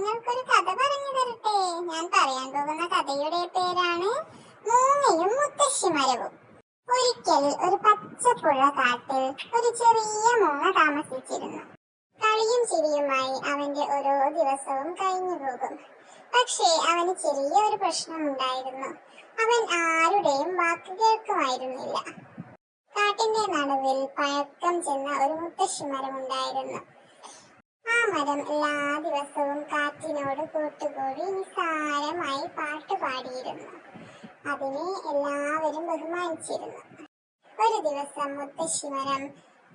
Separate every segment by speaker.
Speaker 1: നിങ്ങൾക്കൊരു കഥ പറഞ്ഞു തരട്ടെ. ഞാൻ പറയാൻ പോകുന്ന കഥയുടെ പേരാണ് മൂങ്ങയും മുത്തശ്ശിമരവും. ഒരിക്കൽ ഒരു പച്ചപ്പുള്ള കാട്ടിൽ ഒരു ചെറിയ മൂങ്ങ താമസിച്ചിരുന്നു. കളിയും ചിരിയുമായി അവന്റെ ഓരോ ദിവസവും കഴിഞ്ഞു പോകും. പക്ഷേ അവന് ചെറിയൊരു പ്രശ്നമുണ്ടായിരുന്നു. അവൻ ആരുടെയും വാക്ക് കേൾക്കുമായിരുന്നില്ല. കാട്ടിന്റെ നടുവിൽ പഴക്കം ചെന്ന ഒരു മുത്തശ്ശിമരമുണ്ടായിരുന്നു. ആ മരം എല്ലാ ദിവസവും കാറ്റിനോട് കൂട്ടുകൂടി നിസ്സാരമായി പാട്ട് പാടിയിരുന്നു. അതിനെ എല്ലാവരും ബഹുമാനിച്ചിരുന്നു. ഒരു ദിവസം മുത്തശ്ശിമരം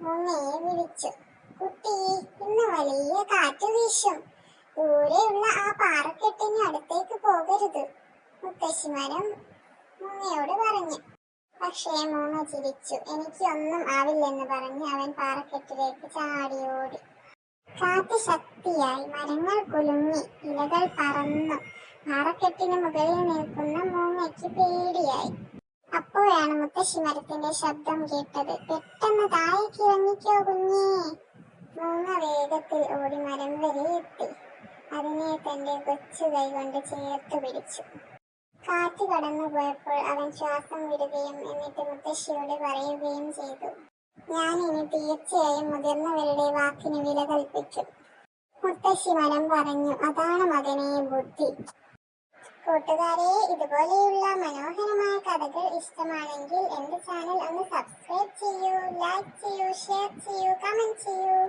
Speaker 1: മൂങ്ങയെ വിളിച്ചു. കുട്ടി, ഇന്ന് വലിയ കാറ്റ് വീശും. ദൂരെയുള്ള ആ പാറക്കെട്ടിന് അടുത്തേക്ക് പോകരുത്, മുത്തശ്ശിമരം മൂങ്ങയോട് പറഞ്ഞു. പക്ഷേ മൂങ്ങ ചിരിച്ചു. എനിക്കൊന്നും ആവില്ലെന്ന് പറഞ്ഞ് അവൻ പാറക്കെട്ടിലേക്ക് ചാടിയോടി. കാറ്റ് ശക്തിയായി, മരങ്ങൾ കുലുങ്ങി, ഇലകൾ പറന്നു. പാറക്കെട്ടിന് മുകളിൽ നിൽക്കുന്ന മൂങ്ങയ്ക്ക് പേടിയായി. അപ്പോഴാണ് മുത്തശ്ശിമരത്തിന്റെ ശബ്ദം കേട്ടത്. പെട്ടെന്ന് താഴേക്ക് ഇറങ്ങിക്കോ കുഞ്ഞേ. മൂങ്ങ വേഗത്തിൽ ഓടി മരം വരെ എത്തി. അതിനെ തന്റെ കൊച്ചു കൈ കൊണ്ട് ചേർത്ത് പിടിച്ചു. കാറ്റ് കടന്നു പോയപ്പോൾ അവൻ ശ്വാസം വിടുകയും എന്നിട്ട് മുത്തശ്ശിയോട് പറയുകയും ചെയ്തു, ഞാൻ ഇനി തീർച്ചയായും മുതിർന്നവരുടെ വാക്കിന് വില കൽപ്പിക്കും. മുത്തശ്ശി മരം പറഞ്ഞു, അതാണ് മകനെ ബുദ്ധി. കൂട്ടുകാരെ, ഇതുപോലെയുള്ള മനോഹരമായ കഥകൾ ഇഷ്ടമാണെങ്കിൽ എന്റെ ചാനൽ ഒന്ന് സബ്സ്ക്രൈബ് ചെയ്യൂ, ലൈക്ക് ചെയ്യൂ, ഷെയർ ചെയ്യൂ, കമന്റ് ചെയ്യൂ.